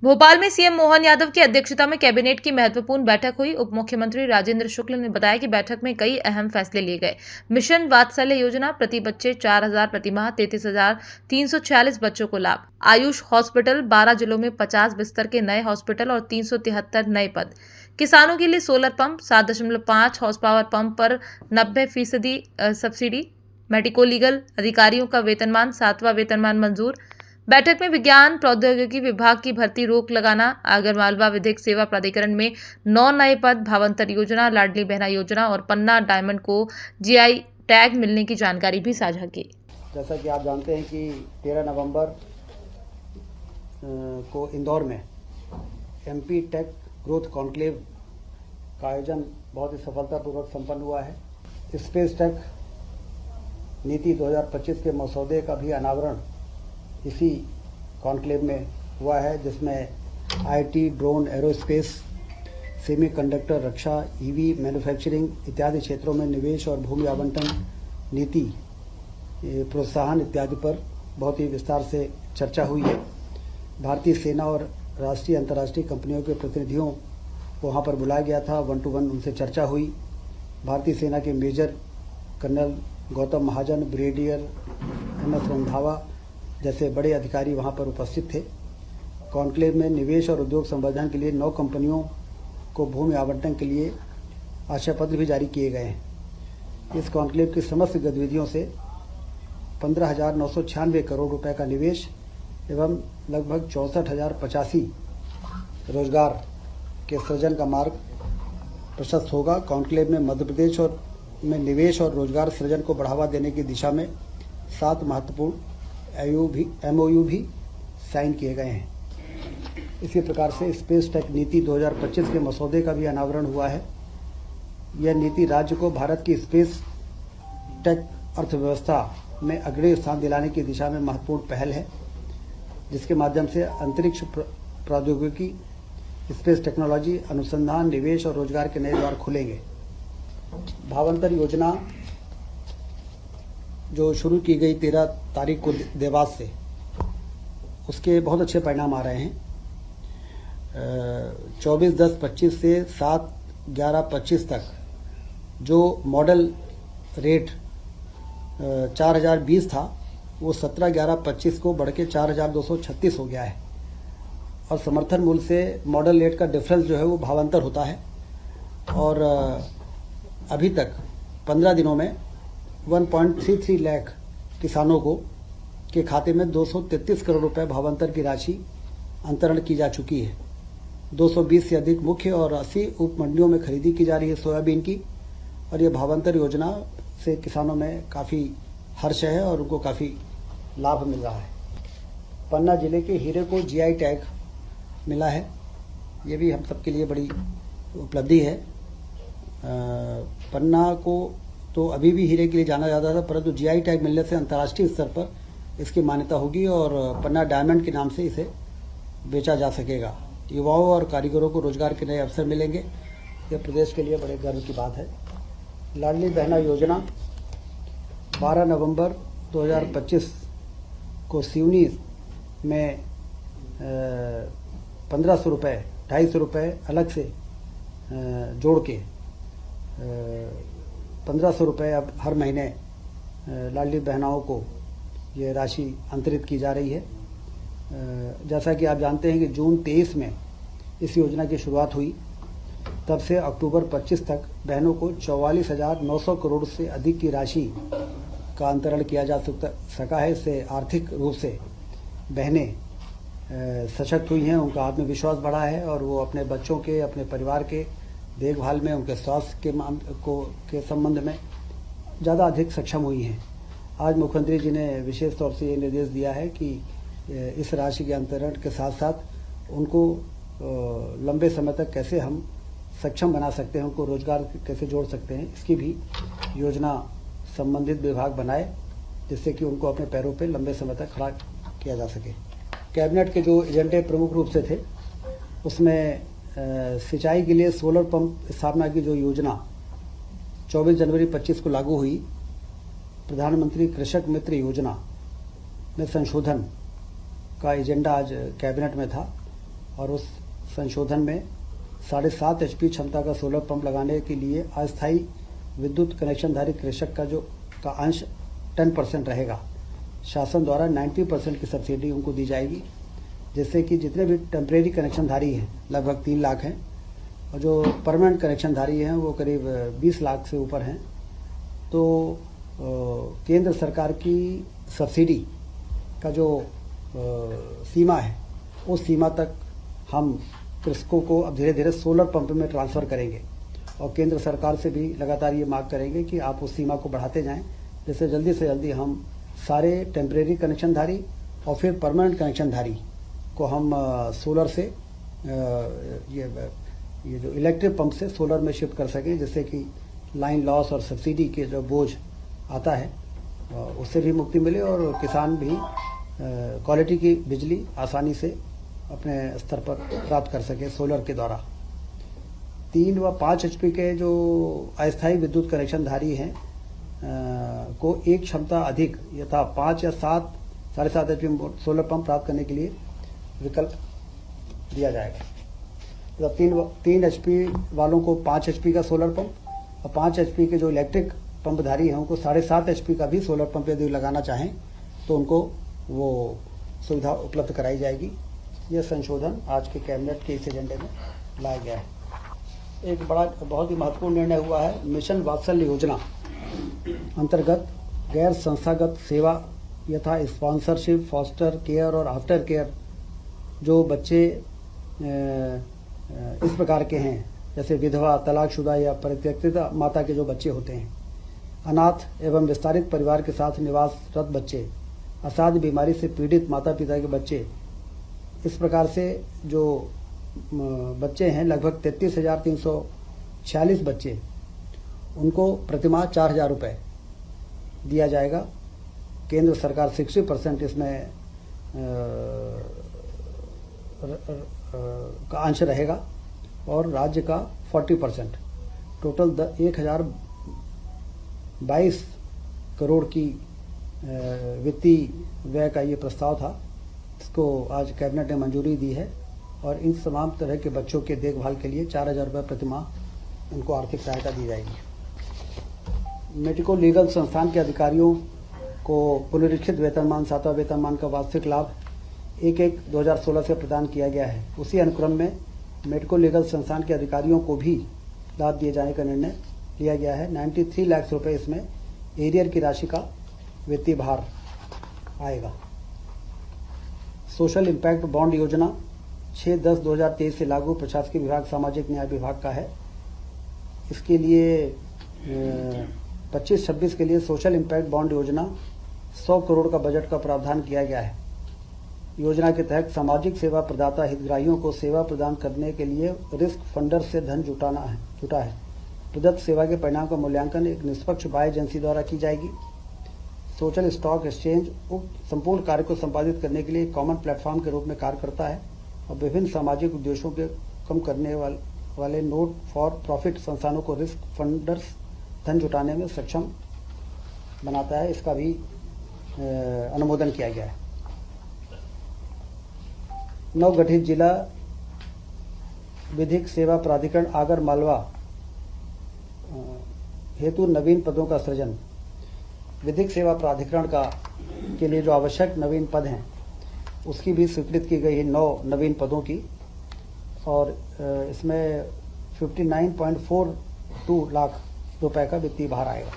भोपाल में सीएम मोहन यादव की अध्यक्षता में कैबिनेट की महत्वपूर्ण बैठक हुई। उप मुख्यमंत्री राजेंद्र शुक्ल ने बताया कि बैठक में कई अहम फैसले लिए गए। मिशन वात्सल्य योजना, प्रति बच्चे 4,000 प्रति माह, 33,346 बच्चों को लाभ। आयुष हॉस्पिटल, 12 जिलों में 50 बिस्तर के नए हॉस्पिटल और 373 नए पद। किसानों के लिए solar pump, 7.5 horse power pump पर 90% सब्सिडी। मेडिको लीगल अधिकारियों का वेतनमान, 7वां वेतनमान मंजूर। बैठक में विज्ञान प्रौद्योगिकी विभाग की भर्ती रोक लगाना, आगरमालवा विधिक सेवा प्राधिकरण में 9 नए पद, भावंतर योजना, लाडली बहना योजना और पन्ना डायमंड को जीआई टैग मिलने की जानकारी भी साझा की। जैसा कि आप जानते हैं कि 13 नवंबर को इंदौर में एमपी टेक ग्रोथ कॉन्क्लेव का आयोजन बहुत ही सफलतापूर्वक संपन्न हुआ है। स्पेस टेक नीति 2025 के मसौदे का भी अनावरण इसी कॉन्क्लेव में हुआ है, जिसमें IT, drone, aerospace, semiconductor, Raksha, EV, manufacturing इत्यादि क्षेत्रों में निवेश और भूमि आवंटन नीति प्रोत्साहन इत्यादि पर बहुत ही विस्तार से चर्चा हुई है। भारतीय सेना और राष्ट्रीय अंतर्राष्ट्रीय कंपनियों के प्रतिनिधियों को वहाँ पर बुलाया गया था, 1 to 1 उनसे चर्चा हुई। भारतीय सेना के मेजर कर्नल गौतम महाजन, ब्रिगेडियर MS रंधावा जैसे बड़े अधिकारी वहां पर उपस्थित थे। कॉन्क्लेव में निवेश और उद्योग संवर्धन के लिए 9 कंपनियों को भूमि आवंटन के लिए आशय पत्र भी जारी किए गए हैं। इस कॉन्क्लेव की समस्त गतिविधियों से 15,996 करोड़ रुपए का निवेश एवं लगभग 64,085 रोजगार के सृजन का मार्ग प्रशस्त होगा। कॉन्क्लेव में मध्य प्रदेश में निवेश और रोजगार सृजन को बढ़ावा देने की दिशा में 7 महत्वपूर्ण MOU भी साइन किए गए हैं। इसी प्रकार से स्पेस टेक नीति 2025 के मसौदे का भी अनावरण हुआ है। यह नीति राज्य को भारत की स्पेस टेक अर्थव्यवस्था में अग्रणी स्थान दिलाने की दिशा में महत्वपूर्ण पहल है, जिसके माध्यम से अंतरिक्ष प्रौद्योगिकी, स्पेस टेक्नोलॉजी, अनुसंधान, निवेश और रोजगार के नए द्वार खुलेंगे। भावंतर योजना जो शुरू की गई 13 तारीख को देवास से, उसके बहुत अच्छे परिणाम आ रहे हैं। 24/10/25 से 7/11/25 तक जो मॉडल रेट 4,020 था, वो 17/11/25 को बढ़ के 4,236 हो गया है। और समर्थन मूल्य से मॉडल रेट का डिफरेंस जो है वो भावांतर होता है। और अभी तक 15 दिनों में 1.33 लाख किसानों को के खाते में 233 करोड़ रुपए भावांतर की राशि अंतरण की जा चुकी है। 220 से अधिक मुख्य और 80 उप मंडियों में खरीदी की जा रही है सोयाबीन की। और ये भावांतर योजना से किसानों में काफ़ी हर्ष है और उनको काफ़ी लाभ मिल रहा है। पन्ना जिले के हीरे को जीआई टैग मिला है, ये भी हम सबके लिए बड़ी उपलब्धि है। पन्ना को तो अभी भी हीरे के लिए जाना जाता था, परंतु जीआई टैग मिलने से अंतर्राष्ट्रीय स्तर पर इसकी मान्यता होगी और पन्ना डायमंड के नाम से इसे बेचा जा सकेगा। युवाओं और कारीगरों को रोजगार के नए अवसर मिलेंगे। यह प्रदेश के लिए बड़े गर्व की बात है। लाडली बहना योजना 12 नवंबर 2025 को सिवनी में 1,500 रुपये, 250 रुपये अलग से जोड़ के 1,500 रुपये अब हर महीने लाडली बहनाओं को ये राशि अंतरित की जा रही है। जैसा कि आप जानते हैं कि जून 23 में इस योजना की शुरुआत हुई, तब से अक्टूबर 25 तक बहनों को 44,900 करोड़ से अधिक की राशि का अंतरण किया जा सका है। इससे आर्थिक रूप से बहनें सशक्त हुई हैं, उनका आत्मविश्वास बढ़ा है और वो अपने बच्चों के, अपने परिवार के देखभाल में, उनके स्वास्थ्य के संबंध में ज़्यादा अधिक सक्षम हुई हैं। आज मुख्यमंत्री जी ने विशेष तौर से ये निर्देश दिया है कि इस राशि के अंतरण के साथ साथ उनको लंबे समय तक कैसे हम सक्षम बना सकते हैं, उनको रोजगार कैसे जोड़ सकते हैं, इसकी भी योजना संबंधित विभाग बनाए, जिससे कि उनको अपने पैरों पे लंबे समय तक खड़ा किया जा सके। कैबिनेट के जो एजेंडे प्रमुख रूप से थे, उसमें सिंचाई के लिए सोलर पंप स्थापना की जो योजना 24 जनवरी 25 को लागू हुई, प्रधानमंत्री कृषक मित्र योजना में संशोधन का एजेंडा आज कैबिनेट में था और उस संशोधन में 7.5 HP क्षमता का सोलर पंप लगाने के लिए अस्थायी विद्युत कनेक्शनधारी कृषक का अंश 10% रहेगा। शासन द्वारा 90% की सब्सिडी उनको दी जाएगी, जिससे कि जितने भी टेम्परेरी कनेक्शनधारी हैं लगभग 3 लाख हैं और जो परमानेंट कनेक्शनधारी हैं वो करीब 20 लाख से ऊपर हैं। तो केंद्र सरकार की सब्सिडी का जो सीमा है उस सीमा तक हम कृषकों को अब धीरे धीरे सोलर पंप में ट्रांसफ़र करेंगे और केंद्र सरकार से भी लगातार ये मांग करेंगे कि आप उस सीमा को बढ़ाते जाएं, जिससे जल्दी से जल्दी हम सारे टेम्परेरी कनेक्शनधारी और फिर परमानेंट कनेक्शनधारी को हम सोलर से ये जो इलेक्ट्रिक पंप से सोलर में शिफ्ट कर सकें, जिससे कि लाइन लॉस और सब्सिडी के जो बोझ आता है उससे भी मुक्ति मिले और किसान भी क्वालिटी की बिजली आसानी से अपने स्तर पर प्राप्त कर सके सोलर के द्वारा। 3 व 5 HP के जो अस्थायी विद्युत कनेक्शनधारी हैं को एक क्षमता अधिक यथा 5 या 7.5 HP सोलर पंप प्राप्त करने के लिए विकल्प दिया जाएगा। मतलब 3 HP वालों को 5 HP का सोलर पंप और 5 HP के जो इलेक्ट्रिक पंपधारी हैं उनको 7.5 HP का भी सोलर पंप यदि लगाना चाहें तो उनको वो सुविधा उपलब्ध कराई जाएगी। यह संशोधन आज के कैबिनेट के इस एजेंडे में लाया गया है। एक बहुत ही महत्वपूर्ण निर्णय हुआ है। मिशन वात्सल्य योजना अंतर्गत गैर संस्थागत सेवा यथा स्पॉन्सरशिप, फॉस्टर केयर और आफ्टर केयर जो बच्चे इस प्रकार के हैं, जैसे विधवा, तलाकशुदा या परित्यक्ता माता के जो बच्चे होते हैं, अनाथ एवं विस्तारित परिवार के साथ निवासरत बच्चे, असाध्य बीमारी से पीड़ित माता पिता के बच्चे, इस प्रकार से जो बच्चे हैं लगभग 33,346 बच्चे, उनको प्रतिमाह 4,000 रुपये दिया जाएगा। केंद्र सरकार 60% इसमें का अंश रहेगा और राज्य का 40%। टोटल 1,022 करोड़ की वित्तीय व्यय का ये प्रस्ताव था। इसको आज कैबिनेट ने मंजूरी दी है और इन तमाम तरह के बच्चों के देखभाल के लिए 4,000 रुपये प्रतिमाह उनको आर्थिक सहायता दी जाएगी। मेडिको लीगल संस्थान के अधिकारियों को पुनरीक्षित वेतनमान 7वां वेतनमान का वार्षिक लाभ 1/1/2016 से प्रदान किया गया है। उसी अनुक्रम में मेडिको लीगल संस्थान के अधिकारियों को भी लाभ दिए जाने का निर्णय लिया गया है। 93 लाख रुपये इसमें एरियर की राशि का वित्तीय भार आएगा। सोशल इम्पैक्ट बॉन्ड योजना 6/10/2023 से लागू प्रशासकीय विभाग सामाजिक न्याय विभाग का है। इसके लिए 25-26 के लिए सोशल इम्पैक्ट बॉन्ड योजना 100 करोड़ का बजट का प्रावधान किया गया है। योजना के तहत सामाजिक सेवा प्रदाता हितग्राहियों को सेवा प्रदान करने के लिए रिस्क फंडर से धन जुटा है। प्रदत्त सेवा के परिणाम का मूल्यांकन एक निष्पक्ष बाह्य एजेंसी द्वारा की जाएगी। सोशल स्टॉक एक्सचेंज उक्त संपूर्ण कार्य को संपादित करने के लिए एक कॉमन प्लेटफॉर्म के रूप में कार्य करता है और विभिन्न सामाजिक उद्देश्यों के कम करने वाले नोट फॉर प्रॉफिट संस्थानों को रिस्क फंडर्स धन जुटाने में सक्षम बनाता है। इसका भी अनुमोदन किया गया है। नवगठित जिला विधिक सेवा प्राधिकरण आगर मालवा हेतु नवीन पदों का सृजन। विधिक सेवा प्राधिकरण के लिए जो आवश्यक नवीन पद हैं उसकी भी स्वीकृत की गई है 9 नवीन पदों की और इसमें 59.42 लाख रुपए का वित्तीय भार आएगा।